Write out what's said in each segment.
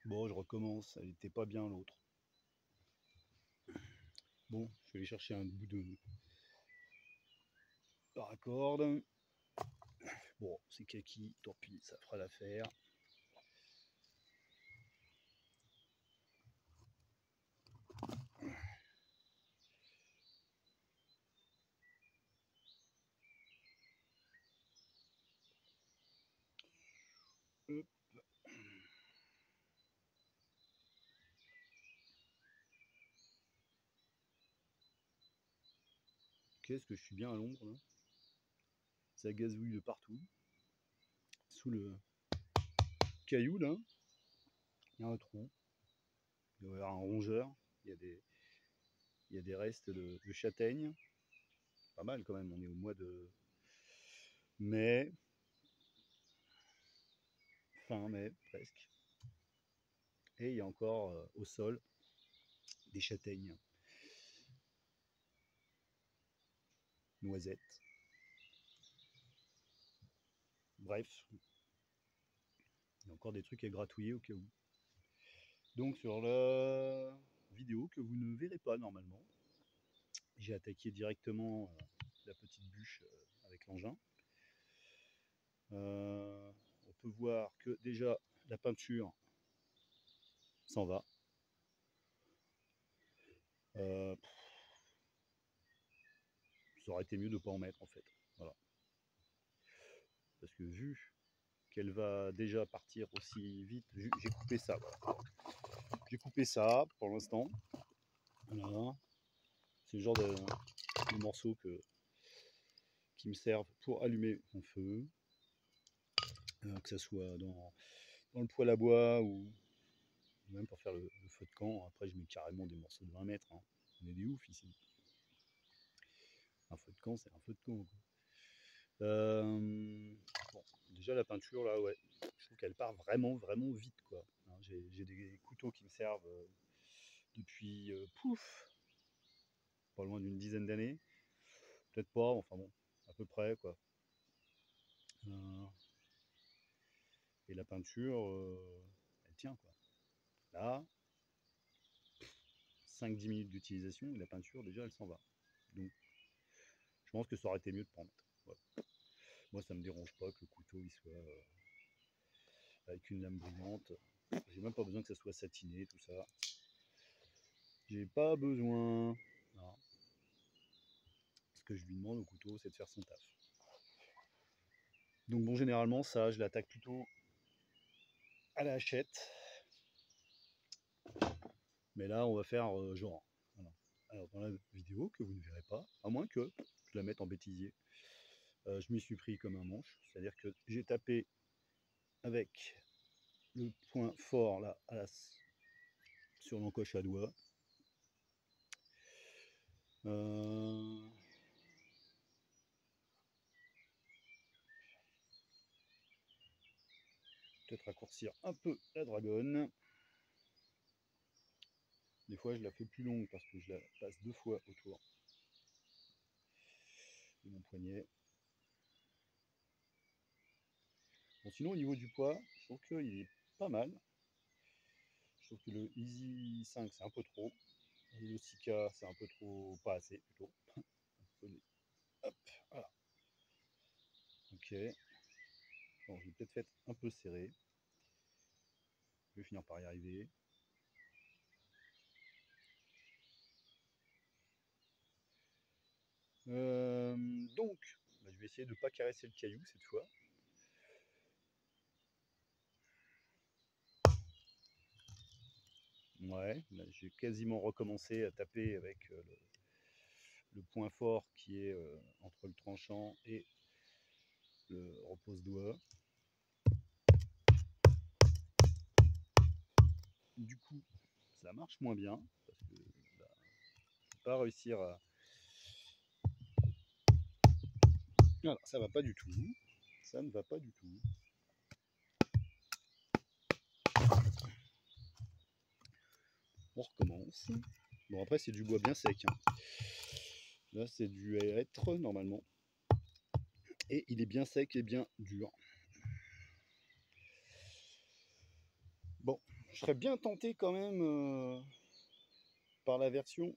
Bon, je recommence, elle était pas bien l'autre. Bon, je vais aller chercher un bout de paracorde. Bon, c'est kaki, tant pis, ça fera l'affaire. Hop. Qu'est-ce que je suis bien à l'ombre là. Ça gazouille de partout. Sous le caillou là, il y a un trou. Il doit y avoir un rongeur. Il y a des restes de châtaignes. Pas mal quand même, on est au mois de mai. Fin mai presque. Et il y a encore au sol des châtaignes. Noisettes. Bref, il y a encore des trucs à gratouiller au cas où. Donc sur la vidéo que vous ne verrez pas normalement, j'ai attaqué directement la petite bûche avec l'engin. On peut voir que déjà la peinture s'en va. Ça aurait été mieux de ne pas en mettre en fait. Voilà. Parce que vu qu'elle va déjà partir aussi vite, j'ai coupé ça. Voilà. J'ai coupé ça pour l'instant. Voilà. C'est le genre de morceaux qui me servent pour allumer mon feu. Que ce soit dans le poêle à bois ou même pour faire le feu de camp. Après, je mets carrément des morceaux de 20 mètres. Hein. On est des ouf ici. Un feu de camp, c'est un feu de camp. Bon, déjà la peinture là, ouais, je trouve qu'elle part vraiment vite quoi. Hein, j'ai des couteaux qui me servent depuis pouf, pas loin d'une dizaine d'années, peut-être pas, enfin bon, à peu près quoi. Et la peinture, elle tient quoi. Là, 5-10 minutes d'utilisation et la peinture déjà elle s'en va. Donc je pense que ça aurait été mieux de pas en mettre. Voilà. Moi ça me dérange pas que le couteau il soit avec une lame brillante. J'ai même pas besoin que ça soit satiné, tout ça. J'ai pas besoin. Non. Ce que je lui demande au couteau, c'est de faire son taf. Donc bon, généralement, ça, je l'attaque plutôt à la hachette. Mais là, on va faire genre. Voilà. Alors, dans la vidéo, que vous ne verrez pas, à moins que je la mette en bêtisier, je m'y suis pris comme un manche. C'est-à-dire que j'ai tapé avec le point fort là, sur l'encoche à doigt. Peut-être raccourcir un peu la dragonne. Des fois, je la fais plus longue parce que je la passe 2 fois autour de mon poignet. Bon, sinon, au niveau du poids, je trouve qu'il est pas mal. Je trouve que le Easy 5, c'est un peu trop. Et le 6K, c'est un peu trop, pas assez plutôt. Hop, voilà. Ok. Bon, je vais peut-être faire un peu serré. Je vais finir par y arriver. Donc, bah, je vais essayer de ne pas caresser le caillou cette fois. Ouais, j'ai quasiment recommencé à taper avec le point fort qui est entre le tranchant et le repose-doigt. Du coup, ça marche moins bien parce que bah, je ne peux pas réussir à. Voilà, ça va pas du tout. Ça ne va pas du tout. On recommence. Bon, après, c'est du bois bien sec. Hein. Là, c'est du hêtre normalement. Et il est bien sec et bien dur. Bon, Je serais bien tenté quand même par la version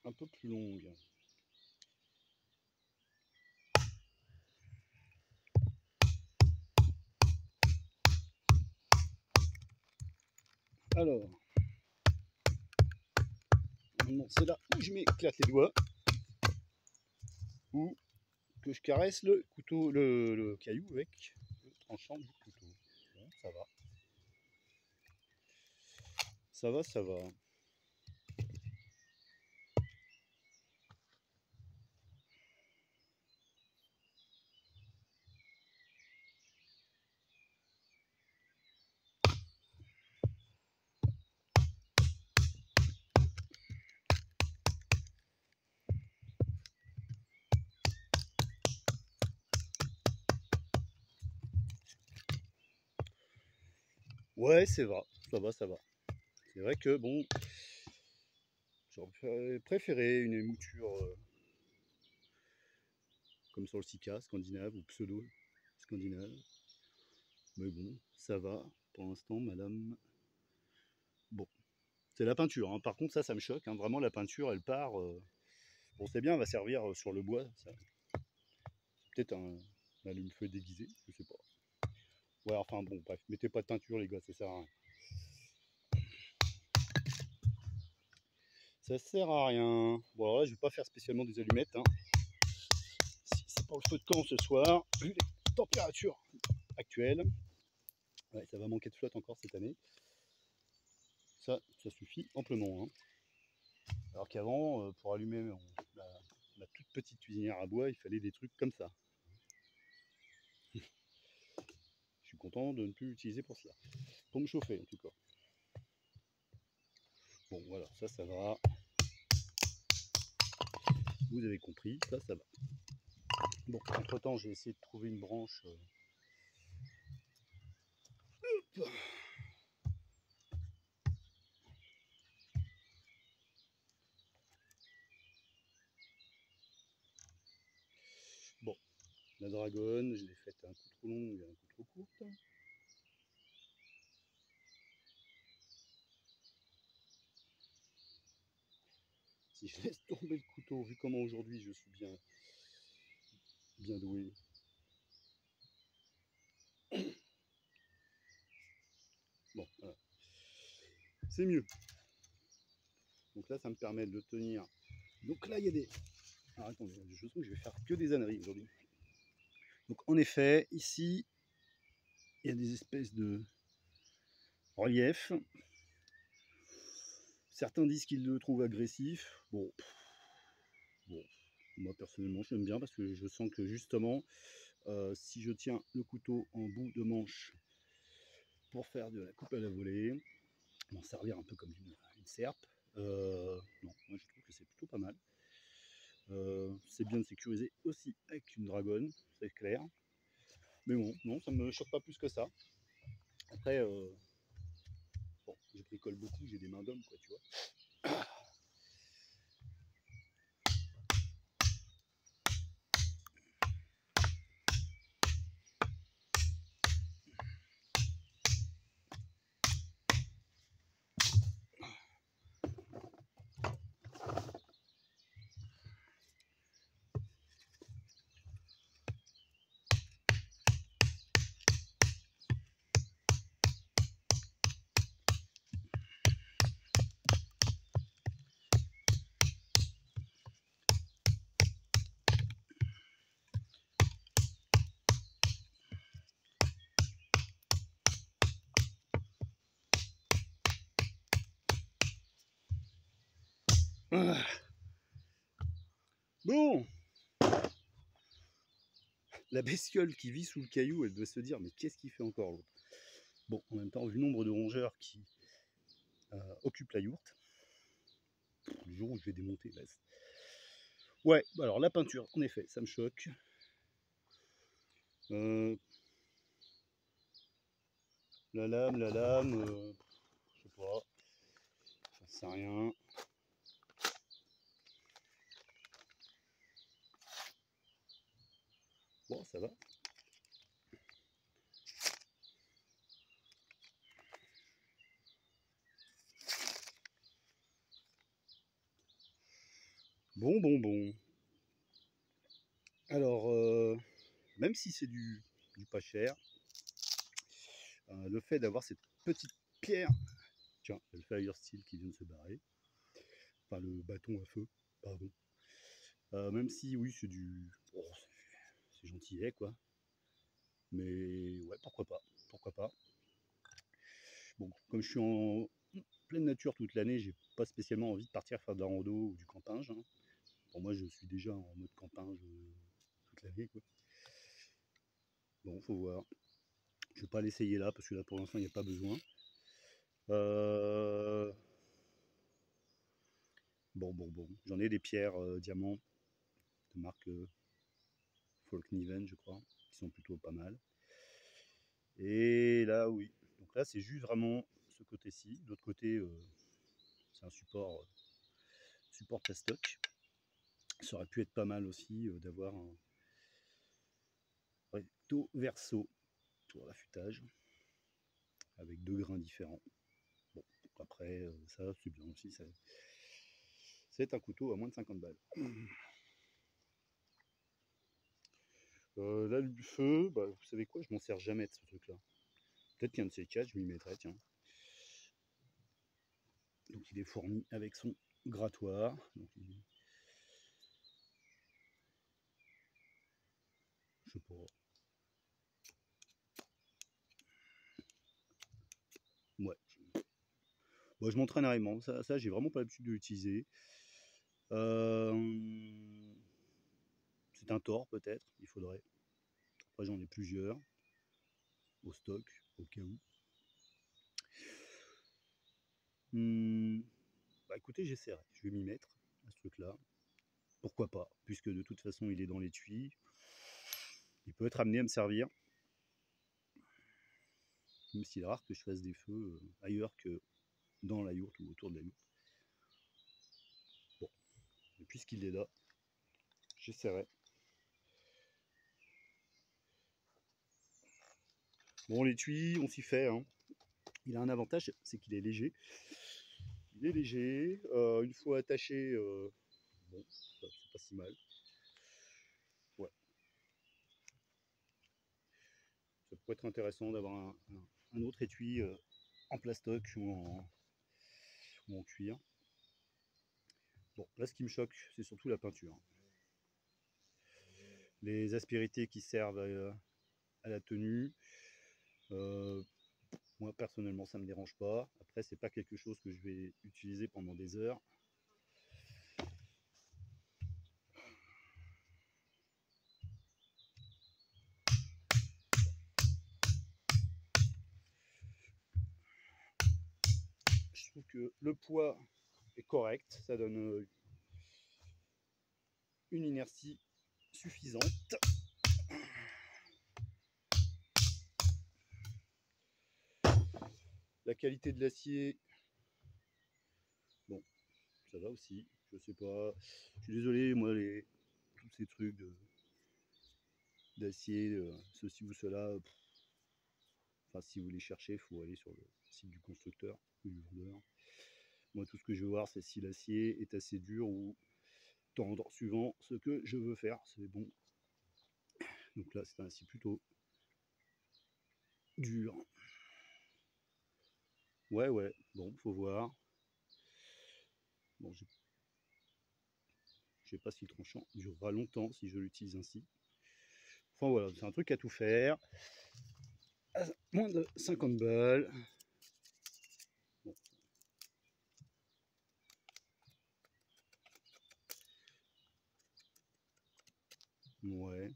un peu plus longue. Alors, c'est là où je m'éclate les doigts, ou que je caresse le couteau, le caillou avec le tranchant du couteau. Bon, ça va. Ça va, ça va. Ouais, c'est vrai, ça va, ça va. C'est vrai que bon, j'aurais préféré une mouture comme sur le Sika scandinave ou pseudo scandinave. Mais bon, ça va pour l'instant, madame. Bon, c'est la peinture. Hein. Par contre, ça me choque. Hein. Vraiment, la peinture, elle part. Bon, c'est bien, elle va servir sur le bois. Peut-être un allume-feu déguisé, je sais pas. Ouais, enfin bon, bref, mettez pas de peinture, les gars, ça sert à rien. Ça sert à rien. Bon, alors là, je vais pas faire spécialement des allumettes. Hein. Si c'est pour le feu de camp ce soir, vu les températures actuelles, ouais, ça va manquer de flotte encore cette année. Ça suffit amplement. Hein. Alors qu'avant, pour allumer la toute petite cuisinière à bois, il fallait des trucs comme ça. Je suis content de ne plus l'utiliser pour cela. Pour me chauffer en tout cas. Bon voilà, ça va. Vous avez compris, ça va. Bon, entre temps, j'ai essayé de trouver une branche. Bon, la dragonne, je l'ai faite un coup trop longue et un coup trop courte. Si je laisse tomber le couteau, vu comment aujourd'hui je suis bien doué. Bon, voilà. C'est mieux. Donc là, ça me permet de tenir. Donc là, il y a des. Alors attendez, je sens que je vais faire que des âneries aujourd'hui. Donc en effet, ici, il y a des espèces de reliefs. Certains disent qu'ils le trouvent agressif. Bon, moi personnellement, j'aime bien parce que je sens que justement, si je tiens le couteau en bout de manche pour faire de la coupe à la volée, m'en servir un peu comme une serpe, non, moi je trouve que c'est plutôt pas mal. C'est bien de sécuriser aussi avec une dragonne, c'est clair. Mais bon, non, ça me choque pas plus que ça. Après, bon, je bricole beaucoup, j'ai des mains d'homme, quoi, tu vois. Bon, la bestiole qui vit sous le caillou, elle doit se dire, mais qu'est-ce qu'il fait encore l'autre? Bon, en même temps, vu le nombre de rongeurs qui occupent la yourte, le jour où je vais démonter, là. Ouais, alors la peinture, en effet, ça me choque. La lame, je sais pas, j'en sais rien. Bon, ça va. Bon. Alors, même si c'est du pas cher, le fait d'avoir cette petite pierre, tiens, le Fire Steel qui vient de se barrer, enfin le bâton à feu, pardon. Même si oui, c'est du, oh, c'est gentillet quoi, mais ouais, pourquoi pas. Bon, comme je suis en pleine nature toute l'année, j'ai pas spécialement envie de partir faire de la rando ou du camping. Hein. Pour moi, je suis déjà en mode camping toute l'année quoi. Bon, faut voir. Je vais pas l'essayer là parce que là pour l'instant il n'y a pas besoin. Euh... Bon. J'en ai des pierres diamants de marque Folkniven, je crois, qui sont plutôt pas mal. Et là, oui. Donc là, c'est juste vraiment ce côté-ci. L'autre côté, c'est un support plastoc. Ça aurait pu être pas mal aussi d'avoir un recto verso pour l'affûtage avec 2 grains différents. Bon, après, ça, c'est bien aussi. C'est un couteau à moins de 50 balles. Là, du feu, bah, vous savez quoi, je m'en sers jamais de ce truc-là. Peut-être qu'un de ces quatre, je m'y mettrai, tiens. Donc il est fourni avec son grattoir. Donc, je sais pas. Ouais. Moi, je m'entraînerai, ça j'ai vraiment pas l'habitude de l'utiliser. C'est un tort peut-être, il faudrait. Après j'en ai plusieurs au stock, au cas où. Bah écoutez, j'essaierai. Je vais m'y mettre à ce truc-là. Pourquoi pas, puisque de toute façon il est dans l'étui. Il peut être amené à me servir. Même s'il est rare que je fasse des feux ailleurs que dans la yourte ou autour de la yourte. Bon, et puisqu'il est là, j'essaierai. Bon, l'étui, on s'y fait. Hein. Il a un avantage, c'est qu'il est léger. Il est léger. Une fois attaché, bon, c'est pas si mal. Ouais. Ça pourrait être intéressant d'avoir un autre étui en plastoc ou en cuir. Bon, là, ce qui me choque, c'est surtout la peinture. Les aspérités qui servent à la tenue, moi personnellement, ça me dérange pas. Après, c'est pas quelque chose que je vais utiliser pendant des heures. Je trouve que le poids est correct, ça donne une inertie suffisante. La qualité de l'acier, bon, ça va aussi, je sais pas. Je suis désolé, moi, tous ces trucs d'acier, ceci ou cela, enfin, si vous les cherchez, il faut aller sur le site du constructeur ou du vendeur. Moi, tout ce que je veux voir, c'est si l'acier est assez dur ou tendre, suivant ce que je veux faire. C'est bon. Donc là, c'est un acier plutôt dur. Ouais, bon, faut voir. Bon, je sais pas si le tranchant durera longtemps si je l'utilise ainsi. Enfin voilà, c'est un truc à tout faire. À moins de 50 balles. Bon. Ouais.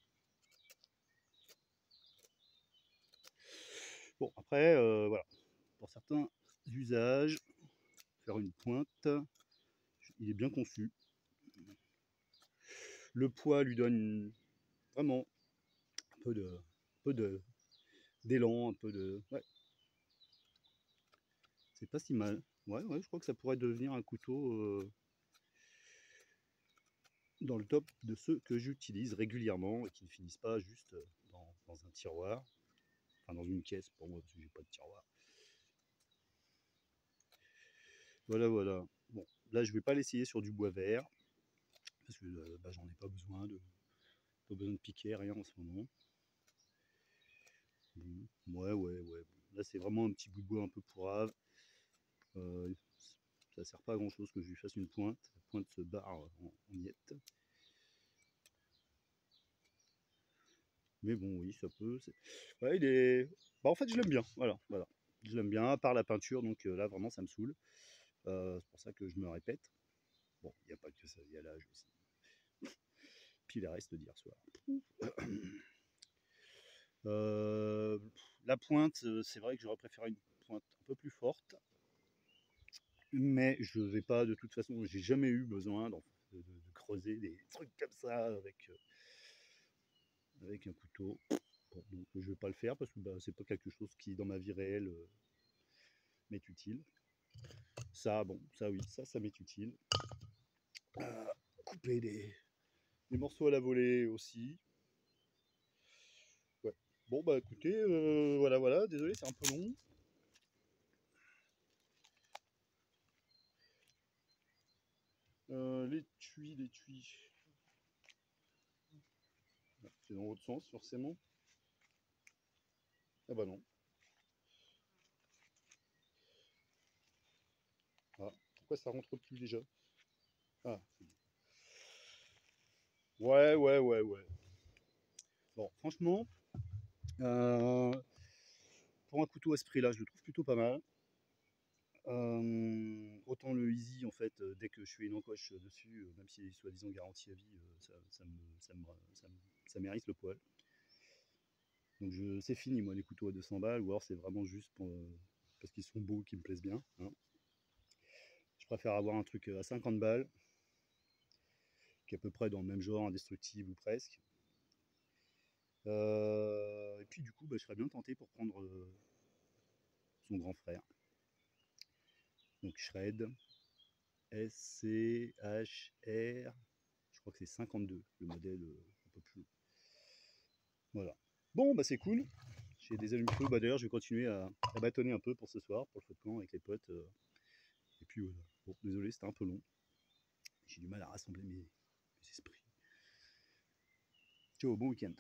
Bon, après, voilà. Pour certains usages, faire une pointe, il est bien conçu. Le poids lui donne vraiment un peu d'élan, un peu de. Ouais. C'est pas si mal. Ouais, je crois que ça pourrait devenir un couteau dans le top de ceux que j'utilise régulièrement et qui ne finissent pas juste dans un tiroir. Enfin, dans une caisse pour moi, parce que j'ai pas de tiroir. Voilà. Bon, là, je vais pas l'essayer sur du bois vert. parce que bah, j'en ai pas besoin de piquer, rien en ce moment. Ouais. Là, c'est vraiment un petit bout de bois un peu pourrave. Ça sert pas à grand chose que je lui fasse une pointe. La pointe se barre en miettes. Mais bon, oui, ça peut. Ouais, il est. Bah, en fait, je l'aime bien. Voilà. Je l'aime bien, à part la peinture, donc là, vraiment, ça me saoule. C'est pour ça que je me répète. Bon, il n'y a pas que ça, il y a l'âge aussi. Puis les restes d'hier soir. Euh, la pointe, c'est vrai que j'aurais préféré une pointe un peu plus forte. Mais je vais pas, de toute façon, j'ai jamais eu besoin de creuser des trucs comme ça avec un couteau. Bon, donc je vais pas le faire parce que bah, c'est pas quelque chose qui, dans ma vie réelle, m'est utile. Ça, bon, ça oui, ça m'est utile. Couper des morceaux à la volée aussi. Ouais. Bon, bah écoutez, voilà, désolé, c'est un peu long. L'étui. C'est dans l'autre sens, forcément. Ah bah non. Ah, pourquoi ça rentre plus déjà? Ah, ouais. Bon, franchement, euh, pour un couteau à ce prix-là, je le trouve plutôt pas mal. Autant le Easy, en fait, dès que je fais une encoche dessus, même s'il est soi-disant garantie à vie, ça m'hérisse le poil. Donc c'est fini, moi, les couteaux à 200 balles, ou alors c'est vraiment juste parce qu'ils sont beaux, qu'ils me plaisent bien, hein. Je préfère avoir un truc à 50 balles, qui est à peu près dans le même genre, indestructible ou presque. Et puis du coup, bah, je serais bien tenté pour prendre son grand frère. Donc Shred, SCHR, je crois que c'est 52, le modèle un peu plus long. Voilà. Bon, bah c'est cool. J'ai des allumes-feu. Bah, d'ailleurs, je vais continuer à bâtonner un peu pour ce soir, pour le feu de camp avec les potes. Et puis voilà. Bon, désolé, c'était un peu long. J'ai du mal à rassembler mes esprits. Ciao, bon week-end.